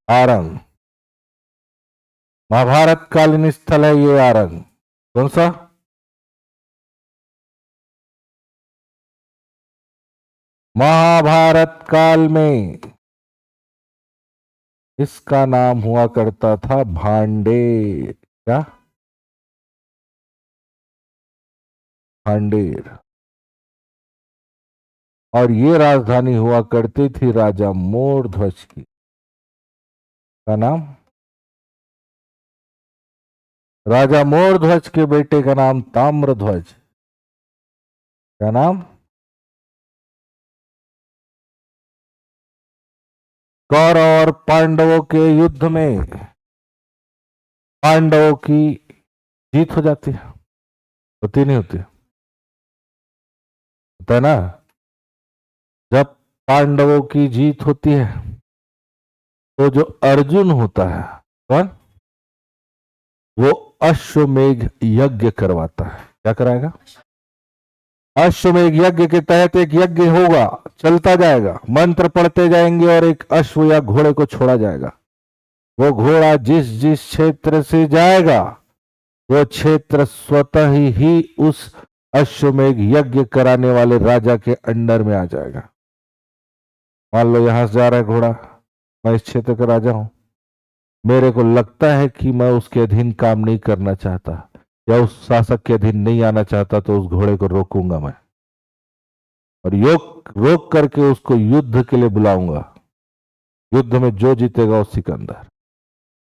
आरंग। महाभारत कालीन स्थल है ये आरंग। कौन सा? महाभारत काल में इसका नाम हुआ करता था भांडेर। क्या? भांडेर। और ये राजधानी हुआ करती थी राजा मोरध्वज की। का नाम? राजा मोरध्वज के बेटे का नाम ताम्रध्वज। क्या नाम? कौरव और पांडवों के युद्ध में पांडवों की जीत हो जाती है। होती नहीं होती? होता है ना। जब पांडवों की जीत होती है तो जो अर्जुन होता है, कौन, वो अश्वमेध यज्ञ करवाता है। क्या कराएगा? अश्वमेध यज्ञ के तहत एक यज्ञ होगा, चलता जाएगा, मंत्र पढ़ते जाएंगे और एक अश्व या घोड़े को छोड़ा जाएगा। वो घोड़ा जिस जिस क्षेत्र से जाएगा वो क्षेत्र स्वतः ही उस अश्वमेध यज्ञ कराने वाले राजा के अंडर में आ जाएगा। मान लो यहां से जा रहा है घोड़ा, मैं इस क्षेत्र का राजा हूं, मेरे को लगता है कि मैं उसके अधीन काम नहीं करना चाहता या उस शासक के अधीन नहीं आना चाहता, तो उस घोड़े को रोकूंगा मैं और रोक करके उसको युद्ध के लिए बुलाऊंगा। युद्ध में जो जीतेगा वो सिकंदर।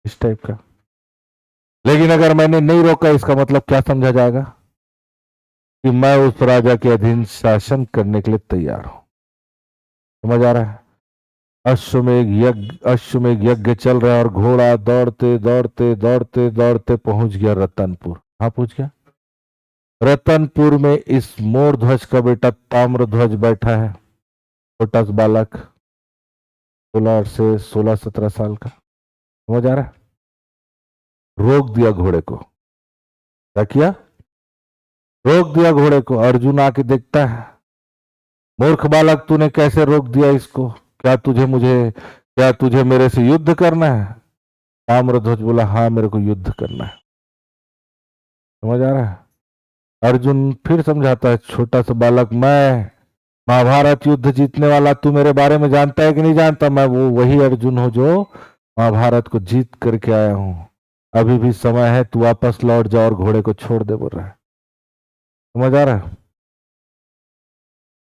इस टाइप का। लेकिन अगर मैंने नहीं रोका, इसका मतलब क्या समझा जाएगा? कि मैं उस राजा के अधीन शासन करने के लिए तैयार हूं। समझ आ रहा है? अश्वमेध यज्ञ चल रहा है और घोड़ा दौड़ते दौड़ते दौड़ते दौड़ते पहुंच गया रतनपुर। कहां पहुंच गया? रतनपुर में इस मोरध्वज का बेटा ताम्रध्वज बैठा है, छोटा सा बालक, 16 साल का। समझ आ रहा है? रोक दिया घोड़े को। क्या किया? रोक दिया घोड़े को। अर्जुन आके देखता है, मूर्ख बालक, तूने कैसे रोक दिया इसको? क्या तुझे मेरे से युद्ध करना है? ताम्रध्वज बोला, हाँ मेरे को युद्ध करना है। समझ आ रहा है? अर्जुन फिर समझाता है, छोटा सा बालक, मैं महाभारत युद्ध जीतने वाला, तू मेरे बारे में जानता है कि नहीं जानता? मैं वही अर्जुन हूं जो महाभारत को जीत करके आया हूं। अभी भी समय है, तू वापस लौट जा और घोड़े को छोड़ दे, बोल रहा है। समझ आ रहा है?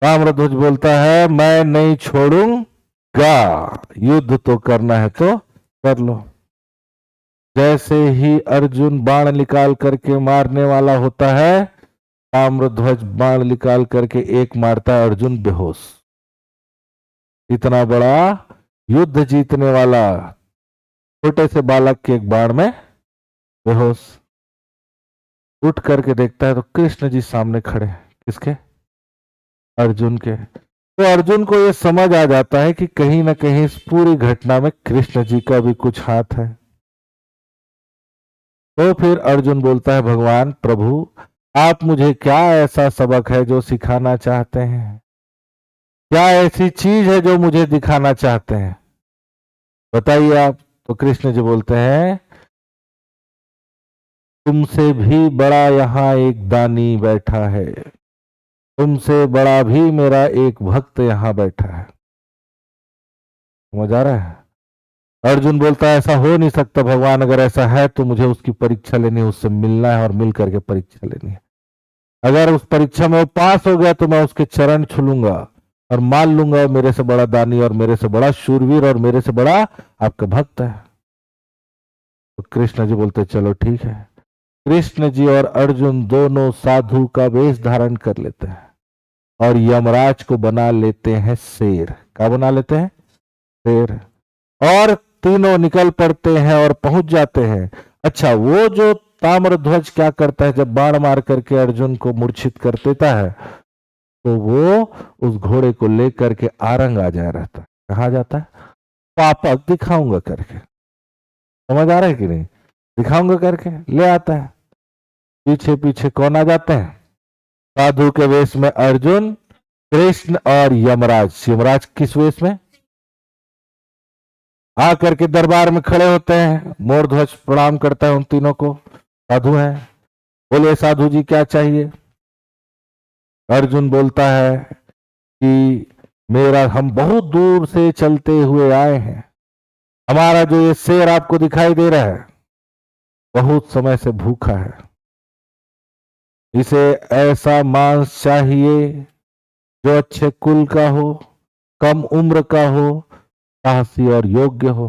ताम्रध्वज बोलता है, मैं नहीं छोड़ूंगा, युद्ध तो करना है तो कर लो। जैसे ही अर्जुन बाण निकाल करके मारने वाला होता है, ताम्रध्वज बाण निकाल करके एक मारता है, अर्जुन बेहोश। इतना बड़ा युद्ध जीतने वाला छोटे से बालक के एक बाण में बेहोश। उठ करके देखता है तो कृष्ण जी सामने खड़े। किसके? अर्जुन के। तो अर्जुन को यह समझ आ जाता है कि कहीं ना कहीं इस पूरी घटना में कृष्ण जी का भी कुछ हाथ है। तो फिर अर्जुन बोलता है, भगवान प्रभु, आप मुझे क्या ऐसा सबक है जो सिखाना चाहते हैं? क्या ऐसी चीज है जो मुझे दिखाना चाहते हैं? बताइए आप। तो कृष्ण जी बोलते हैं, तुमसे भी बड़ा यहां एक दानी बैठा है, तुमसे बड़ा भी मेरा एक भक्त यहां बैठा है। समझ आ रहा है? अर्जुन बोलता है, ऐसा हो नहीं सकता भगवान, अगर ऐसा है तो मुझे उसकी परीक्षा लेनी है, उससे मिलना है और मिल करके परीक्षा लेनी है। अगर उस परीक्षा में वो पास हो गया तो मैं उसके चरण छूलूंगा और मान लूंगा मेरे से बड़ा दानी और मेरे से बड़ा शूरवीर और मेरे से बड़ा आपका भक्त है। तो कृष्ण जी बोलते, चलो ठीक है। कृष्ण जी और अर्जुन दोनों साधु का वेश धारण कर लेते हैं और यमराज को बना लेते हैं शेर। क्या बना लेते हैं? शेर। और तीनों निकल पड़ते हैं और पहुंच जाते हैं। अच्छा, वो जो ताम्रध्वज क्या करता है, जब बाण मार करके अर्जुन को मूर्छित कर देता है तो वो उस घोड़े को लेकर के आरंग आ जाया रहता है। कहा जाता है? पापक दिखाऊंगा करके। समझ आ रहा है कि नहीं? दिखाऊंगा करके ले आता है। पीछे पीछे कौन आ जाते हैं? साधु के वेश में अर्जुन, कृष्ण और यमराज। यमराज किस वेश में? आकर के दरबार में खड़े होते हैं। मोरध्वज प्रणाम करता है उन तीनों को, साधु हैं। बोले साधु जी क्या चाहिए? अर्जुन बोलता है कि मेरा, हम बहुत दूर से चलते हुए आए हैं। हमारा जो ये शेर आपको दिखाई दे रहा है बहुत समय से भूखा है। इसे ऐसा मांस चाहिए जो अच्छे कुल का हो, कम उम्र का हो, साहसी और योग्य हो।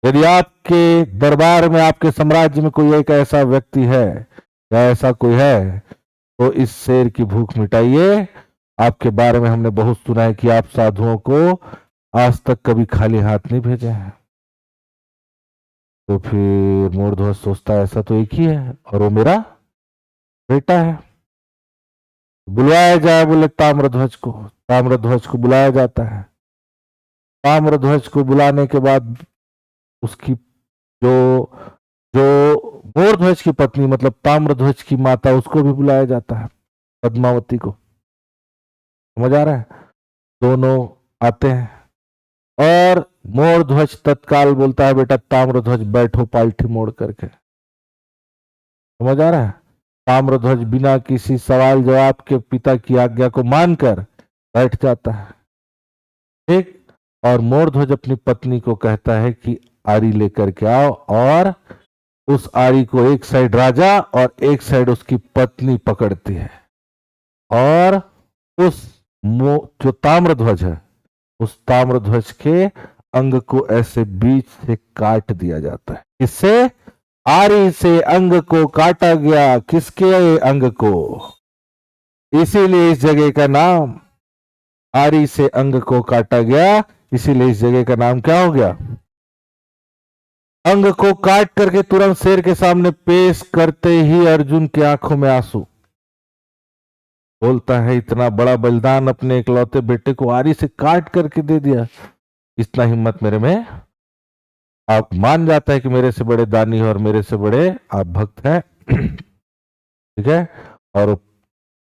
यदि आपके दरबार में, आपके साम्राज्य में कोई एक ऐसा व्यक्ति है या ऐसा कोई है तो इस शेर की भूख मिटाइए। आपके बारे में हमने बहुत सुना है कि आप साधुओं को आज तक कभी खाली हाथ नहीं भेजे हैं। तो फिर मूर्ध्वज सोचता है ऐसा तो एक ही है और वो मेरा बेटा है। बुलाया जाए, बोले ताम्रध्वज को। ताम्रध्वज को बुलाया जाता है। ताम्रध्वज को बुलाने के बाद उसकी जो जो मोरध्वज की पत्नी मतलब ताम्रध्वज की माता, उसको भी बुलाया जाता है, पद्मावती को। समझ आ रहा है? दोनों आते हैं और मोरध्वज तत्काल बोलता है बेटा ताम्रध्वज बैठो पालथी मोड़ करके। समझ आ रहा है? ताम्रध्वज बिना किसी सवाल जवाब के पिता की आज्ञा को मानकर बैठ जाता है। ठीक। और मोरध्वज अपनी पत्नी को कहता है कि आरी लेकर के आओ, और उस आरी को एक साइड राजा और एक साइड उसकी पत्नी पकड़ती है, और उस जो ताम्रध्वज है उस ताम्रध्वज के अंग को ऐसे बीच से काट दिया जाता है। इससे आरी से अंग को काटा गया। किसके अंग को? इसीलिए इस जगह का नाम, आरी से अंग को काटा गया, इसीलिए इस जगह का नाम क्या हो गया? अंग को काट करके तुरंत शेर के सामने पेश करते ही अर्जुन की आंखों में आंसू। बोलता है इतना बड़ा बलिदान अपने इकलौते बेटे को आरी से काट करके दे दिया, इतना हिम्मत मेरे में। आप मान जाता है कि मेरे से बड़े दानी और मेरे से बड़े आप भक्त हैं। ठीक है। और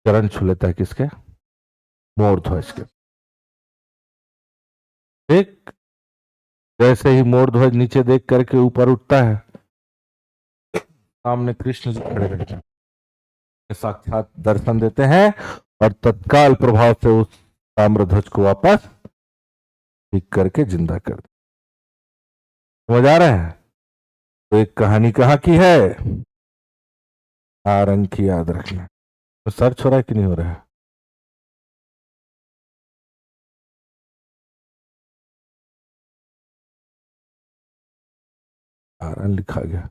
चरण छू लेता है किसके? मोरध्वज के। ठीक। जैसे ही मोरध्वज नीचे देख करके ऊपर उठता है, सामने कृष्ण जी खड़े रहते हैं, साक्षात दर्शन देते हैं और तत्काल प्रभाव से उस ताम्रध्वज को वापस ठीक करके जिंदा कर दे। समझ आ रहा है? तो एक कहानी कहाँ की है? आरंग की, याद रखना। तो सर्च हो रहा है कि नहीं हो रहा है? आरंग लिखा गया।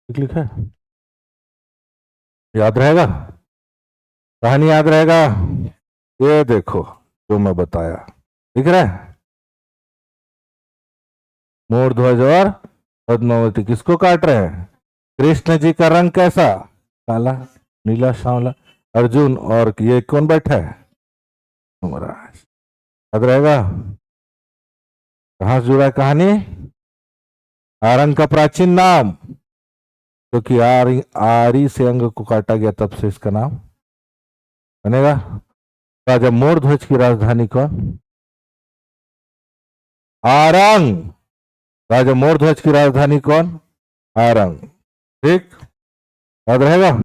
लिखा है, याद रहेगा? कहानी याद रहेगा? ये देखो जो मैं बताया, दिख रहा है? मोरध्वज और पद्मावती किसको काट रहे हैं? कृष्ण जी का रंग कैसा? काला, नीला, सांवला। अर्जुन, और ये कौन बैठा है? महाराज। याद रहेगा? कहां से जुड़ा है कहानी? आरंग का प्राचीन नाम, क्योंकि आरी से अंग को काटा गया, तब से इसका नाम बनेगा। राजा मोरध्वज की राजधानी कौन? आरंग। राजा मोरध्वज की राजधानी कौन? आरंग। ठीक, याद रहेगा?